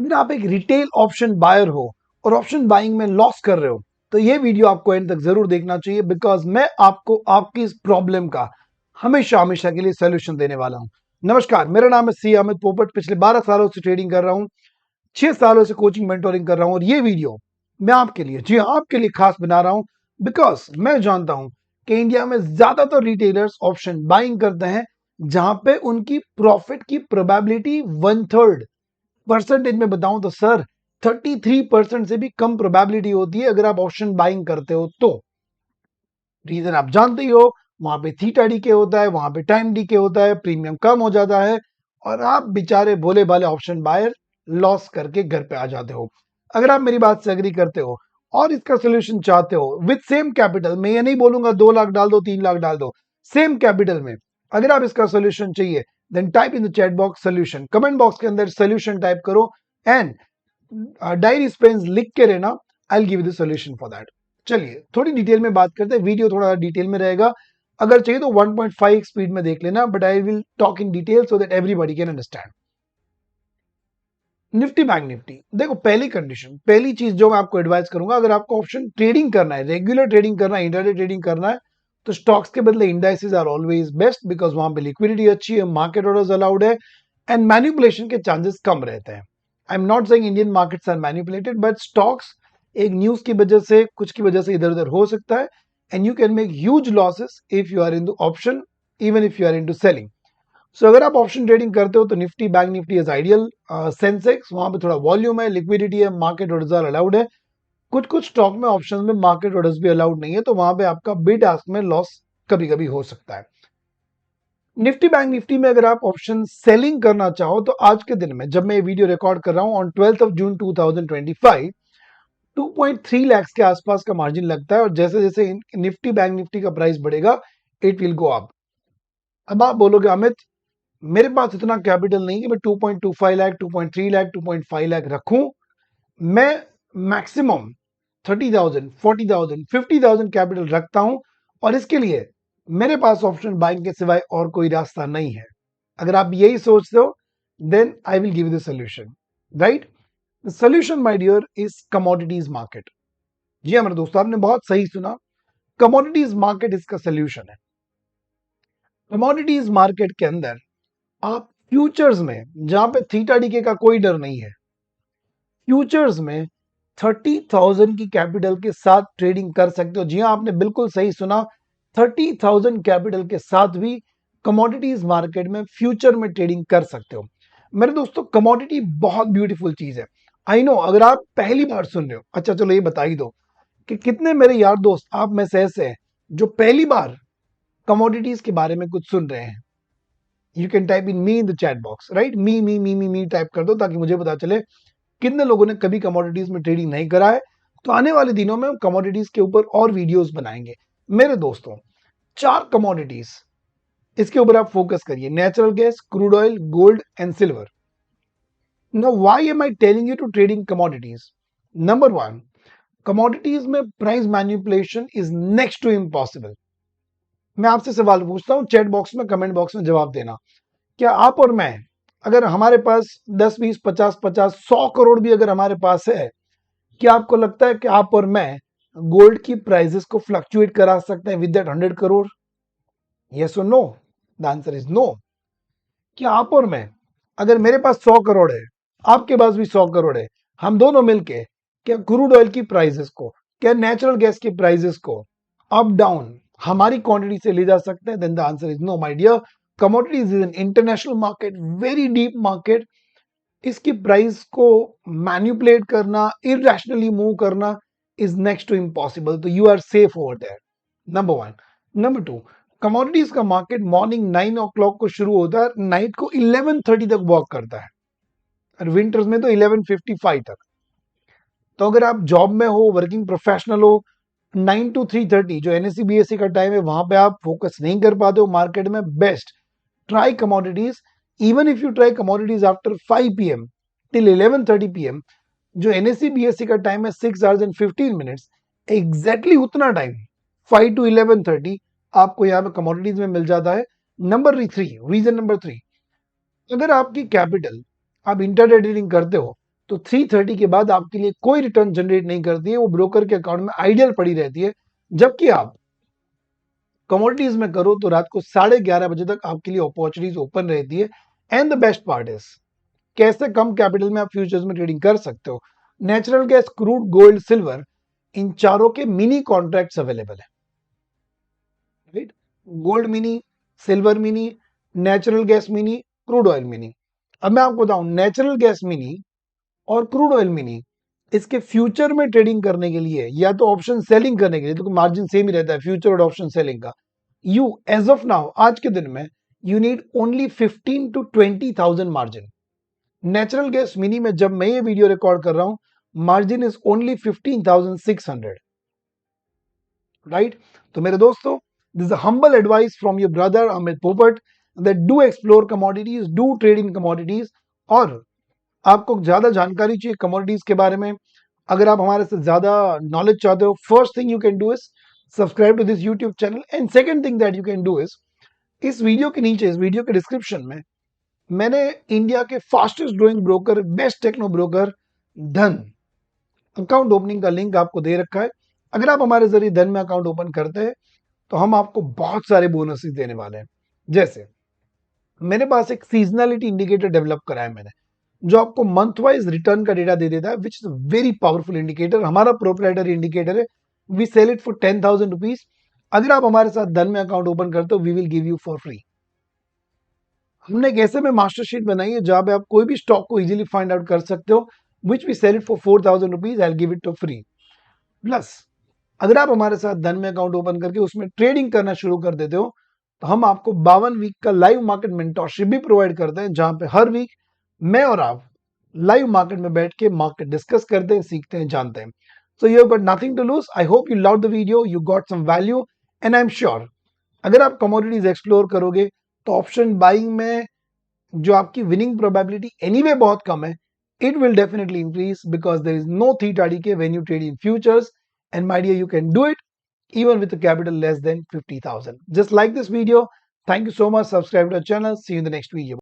अगर आप एक रिटेल ऑप्शन बायर हो और ऑप्शन बाइंग में लॉस कर रहे हो तो ये वीडियो आपको एंड तक जरूर देखना चाहिए, बिकॉज मैं आपको आपकी इस प्रॉब्लम का हमेशा हमेशा के लिए सोल्यूशन देने वाला हूं। नमस्कार, मेरा नाम है सी अमित पोपट। पिछले 12 सालों से ट्रेडिंग कर रहा हूं, 6 सालों से कोचिंग मेंटोरिंग कर रहा हूं और ये वीडियो मैं आपके लिए, जी हाँ, आपके लिए खास बना रहा हूं, बिकॉज मैं जानता हूं कि इंडिया में ज्यादातर रिटेलर्स ऑप्शन बाइंग करते हैं जहां पे उनकी प्रॉफिट की प्रोबेबिलिटी 1/3 परसेंटेज में बताऊं तो सर 33% से भी कम प्रोबेबिलिटी होती है अगर आप ऑप्शन बाइंग करते हो तो। रीजन आप जानते ही हो, वहां पे थीटा डीके होता है, वहां पे टाइम डीके होता है, प्रीमियम कम हो जाता है और आप बेचारे भोले भाले ऑप्शन बायर लॉस करके घर पे आ जाते हो। अगर आप मेरी बात से एग्री करते हो और इसका सोल्यूशन चाहते हो विद सेम कैपिटल, मैं ये नहीं बोलूंगा 2 लाख डाल दो 3 लाख डाल दो, सेम कैपिटल में अगर आप इसका सोल्यूशन चाहिए then type in the chat box solution, comment box के अंदर सोल्यूशन टाइप करो एंड डायरी पेन लिख के रहना, I will give the solution for that. चलिए थोड़ी डिटेल में बात करते हैं, वीडियो थोड़ा डिटेल में रहेगा, अगर चाहिए तो 1.5 स्पीड में देख लेना, but I will talk in detail so that everybody can understand. Nifty bank Nifty, देखो पहली कंडीशन, पहली चीज जो मैं आपको एडवाइस करूंगा, अगर आपको ऑप्शन ट्रेडिंग करना है, रेगुलर ट्रेडिंग करना है, इंट्राडे ट्रेडिंग करना है, तो स्टॉक्स के बदले indices are always best, because वहां पे लिक्विडिटी अच्छी है, मार्केट ऑर्डर्स अलाउड है एंड मैनिपुलेशन के चांसेस कम रहते हैं। I am not saying Indian markets are manipulated, but stocks एक न्यूज की वजह से, कुछ की वजह से इधर उधर हो सकता है and you can make huge losses if you are in option, even if you are in selling. So अगर आप ऑप्शन ट्रेडिंग करते हो तो Nifty bank Nifty is ideal. Sensex वहां पे थोड़ा वॉल्यूम है, लिक्विडिटी है, मार्केट ऑर्डर्स अलाउड है। कुछ कुछ स्टॉक में ऑप्शन में मार्केट ऑर्डर्स भी अलाउड नहीं है, तो वहां पे आपका बिड आस्क में लॉस कभी कभी हो सकता है। निफ्टी बैंक निफ्टी में अगर आप ऑप्शन सेलिंग करना चाहो तो आज के दिन में, जब मैं ये वीडियो रिकॉर्ड कर रहा हूं on 12th of June 2025, 2.3 lakh के आसपास का मार्जिन लगता है और जैसे जैसे निफ्टी बैंक निफ्टी का प्राइस बढ़ेगा इट विल गो अप। अब आप बोलोगे अमित मेरे पास इतना कैपिटल नहीं कि मैं 2.25 लाख, 2.3 लाख, 2.5 लाख रखूं। मैं मैक्सिमम 30,000, 40,000, 50,000 कैपिटल रखता हूं और इसके लिए मेरे पास ऑप्शन बाइंग के सिवाय और कोई रास्ता नहीं है। अगर आप यही सोचते हो then I will give the solution, right? The solution my dear is commodities market. जी हाँ मेरे दोस्तों, आपने बहुत सही सुना, कमोडिटीज मार्केट इसका सॉल्यूशन है। कमोडिटीज मार्केट के अंदर आप फ्यूचर्स में, जहां पे थीटा डीके का कोई डर नहीं है, फ्यूचर्स में 30,000 की कैपिटल के साथ ट्रेडिंग कर सकते हो। जी हाँ, आपने बिल्कुल सही सुना, 30,000 कैपिटल के साथ भी कमोडिटीज मार्केट में फ्यूचर में ट्रेडिंग कर सकते हो। मेरे दोस्तों कमोडिटी बहुत ब्यूटीफुल चीज है। आई नो अगर आप पहली बार सुन रहे हो, अच्छा चलो ये बता ही दो कि कितने मेरे यार दोस्त आप में से ऐसे हैं जो पहली बार कमोडिटीज के बारे में कुछ सुन रहे हैं। You can type in me in the chat box, right? Me type कर दो ताकि मुझे पता चले कितने लोगों ने कभी कमोडिटीज में ट्रेडिंग नहीं करा है। तो आने वाले दिनों में हम कमोडिटीज के ऊपर और वीडियोस बनाएंगे। मेरे दोस्तों 4 कमोडिटीज, इसके ऊपर आप फोकस करिए, natural gas, crude oil, gold and silver. Now why am I telling you to trading commodities? Number 1, commodities में price manipulation is next to impossible. मैं आपसे सवाल पूछता हूं, चैट बॉक्स में, कमेंट बॉक्स में जवाब देना। क्या आप और मैं, अगर हमारे पास 10, 20, 50, 100 करोड़ भी अगर हमारे पास है, क्या आपको लगता है कि आप और मैं गोल्ड की प्राइसेस को फ्लक्चुएट करा सकते हैं विद दैट 100 करोड़? यस और no? The answer is no. क्या आप और मैं, अगर मेरे पास 100 करोड़ है, आपके पास भी 100 करोड़ है, हम दोनों मिलके क्या क्रूड ऑयल की प्राइसेस को, क्या नेचुरल गैस की प्राइसेस को अप डाउन हमारी क्वांटिटी से ले जा सकते हैं? Then the answer is no my dear. Commodities is an international market, very deep market. इसकी प्राइस को मैनिपुलेट करना, इरेशनली मूव करना इज नेक्स्ट टू इम्पॉसिबल, तो you are safe over there, number 1। Number 2, commodities का market morning 9 o'clock को शुरू होता है, नाइट को 11:30 तक वॉक करता है और विंटर्स में तो 11:55 तक। तो अगर आप जॉब में हो, वर्किंग प्रोफेशनल हो, 9 to 3:30 जो एनएससी बीएससी का टाइम है, वहां पे आप फोकस नहीं कर पाते हो मार्केट में, best try commodities. Even if you try commodities after 5 PM till 11:30 PM, जो एनएससी बीएससी का टाइम है 6 hours and 15 minutes, एग्जैक्टली उतना टाइम 5 to 11:30 आपको यहाँ पे कमोडिटीज में मिल जाता है। नंबर 3, रीजन नंबर 3, अगर आपकी कैपिटल, आप इंटरडे ट्रेडिंग करते हो तो 3:30 के बाद आपके लिए कोई रिटर्न जनरेट नहीं करती है, वो ब्रोकर के अकाउंट में आइडियल पड़ी रहती है। जबकि आप कमोडिटीज में करो तो रात को 11:30 बजे तक आपके लिए अपॉर्चुनिटीज ओपन रहती है। And the best part is कैसे कम कैपिटल में आप फ्यूचर्स में ट्रेडिंग कर सकते हो। Natural gas, crude, gold, silver, इन चारों के मिनी कॉन्ट्रैक्ट्स अवेलेबल है, right? Gold mini, silver mini, natural gas mini, crude oil mini. अब मैं आपको बताऊं, नेचुरल गैस मिनी और क्रूड ऑयल मिनी, इसके फ्यूचर में ट्रेडिंग करने के लिए या तो ऑप्शन सेलिंग करने के लिए, तो मार्जिन सेम ही रहता है फ्यूचर और ऑप्शन सेलिंग का। यू एज ऑफ नाउ, आज के दिन में, you need only 15 to 20,000 margin. Natural gas mini में जब मैं ये वीडियो रिकॉर्ड कर रहा हूं, मार्जिन इज ओनली 15,600, राइट? तो मेरे दोस्तों, this humble advice from your brother Amit Popat that do explore commodities, do trade in commodities. और आपको ज्यादा जानकारी चाहिए कमोडिटीज के बारे में, अगर आप हमारे से ज्यादा नॉलेज चाहते हो, first thing you can do is subscribe to this YouTube channel. And second thing that you can do is, इस वीडियो के नीचे, इस वीडियो के डिस्क्रिप्शन में मैंने इंडिया के fastest growing broker, best techno broker Dhan account opening का link आपको दे रखा है। अगर आप हमारे जरिए धन में अकाउंट ओपन करते हैं तो हम आपको बहुत सारे बोनसेस देने वाले हैं। जैसे मेरे पास एक सीजनलिटी इंडिकेटर डेवलप करा है मैंने, जो आपको मंथ वाइज रिटर्न का डेटा दे देता है, which is very powerful indicator. हमारा प्रोप्राइटरी इंडिकेटर है, we sell it for 10,000 rupees. अगर आप हमारे साथ धन में अकाउंट ओपन करते हो, we will give you for free. हमने एक ऐसे में मास्टर शीट बनाई है जहां पे आप कोई भी स्टॉक को इजीली फाइंड आउट कर सकते हो, which we sell it for 4,000 rupees, I give it to free. प्लस अगर आप हमारे साथ धन में अकाउंट ओपन करके उसमें ट्रेडिंग करना शुरू कर देते हो, तो हम आपको 52 वीक का लाइव मार्केट मेंटोरशिप भी प्रोवाइड करते हैं, जहां पे हर वीक मैं और आप लाइव मार्केट में बैठ के मार्केट डिस्कस करते हैं, सीखते हैं, जानते हैं। So you have got nothing to lose. I hope you love the video, you got some value, and I am sure अगर आप कमोडिटीज एक्सप्लोर करोगे तो ऑप्शन बाइंग में जो आपकी विनिंग प्रोबेबिलिटी एनीवे बहुत कम है, it will definitely increase because there is no theta decay when you trade in futures. And my dear, you can do it even with a capital less than 50,000. Just like this video. Thank you so much. Subscribe to our channel. See you in the next video.